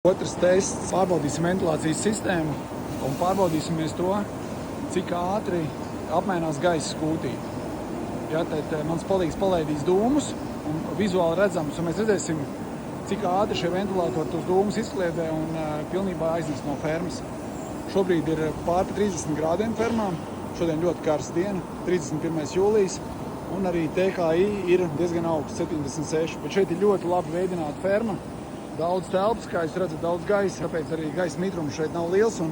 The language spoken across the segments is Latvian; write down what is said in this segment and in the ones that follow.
Otrs tests, pārbaudīsim ventilācijas sistēmu un pārbaudīsimies to, cik ātri apmainās gaisa skūtī. Ja, tad mans palīgs palaidīs dūmus un vizuāli redzams, un mēs redzēsim, cik ātri šie ventilātori tos dūmus izkliedē un pilnībā aiznes no fermas. Šobrīd ir pār 30 grādiem fermām, šodien ļoti karsta diena, 31. jūlijas, un arī TKI ir diezgan augsts, 76, bet šeit ir ļoti labi veidināta ferma. Daudz telpas, kā jūs redzat, daudz gaisa, tāpēc arī gaisa mitrums šeit nav liels un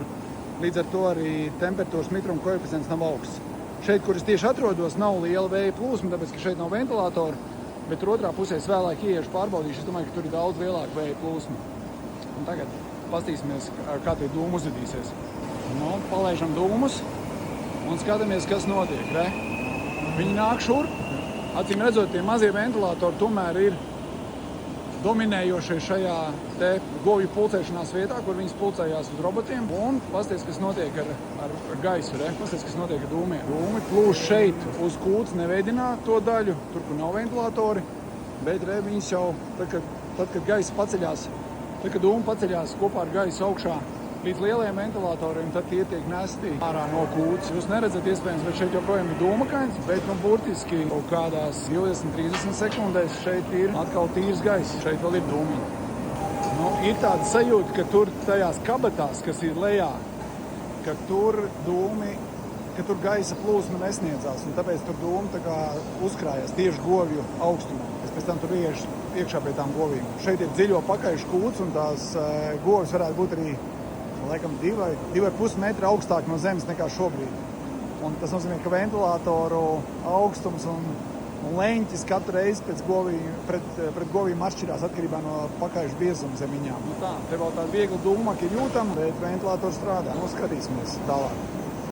līdz ar to arī temperatūras mitruma koeficients nav augsts. Šeit, kur es tieši atrodos, nav liela vēja plūsma, tāpēc, ka šeit nav ventilātoru, bet tur otrā pusē es vēlāk ieiešu pārbaudīšu, es domāju, ka tur ir daudz lielāka vēja plūsma. Un tagad pastīsimies, kā tie dūmi uzvedīsies. Nu, palaižam dūmus un skatāmies, kas notiek, re? Viņi nāk šurp, acīm redzot, tie mazie ventilātori tomēr ir dominējošie šajā te govju pulcēšanās vietā, kur viņas pulcējās uz robotiem. Un pasties, kas notiek ar gaisu, re? Pasties, kas notiek ar dūmiem. Dūmi plūš šeit uz kūts neveidinā to daļu, tur, kur nav ventilātori, bet re, viņas jau, tad, kad gaisa paceļās, tad, kad dūmi paceļās kopā ar gaisu augšā līdz lielajiem ventilātoriem, tad tie tiek nesti ārā no kūts. Jūs neredzat iespējams, bet šeit joprojām ir dūmakains, bet burtiski kaut kādās 20-30 sekundēs šeit ir atkal tīrs gaiss. Šeit vēl ir dūmiņi. Nu, ir tāda sajūta, ka tur tajās kabatās, kas ir lejā, ka tur gaisa plūsma nesniedzās, un tāpēc tur dūmi tā kā uzkrājās tieši govju augstumā. Es pēc tam tur iešu iekšā pie tām govīm. Šeit ir dziļo pakaišu kūts, un tās govis varētu būt arī laikam 2,5 metri augstāk no zemes nekā šobrīd. Un tas nozīmē, ka ventilātoru augstums un leņķis katru reizi pret govīm atšķirās atkarībā no pakaišu biezuma zem viņām. Nu tā, te vēl tāda viegla dūmaka ir jūtama, bet ventilātors strādā. Nu, skatīsimies tālāk.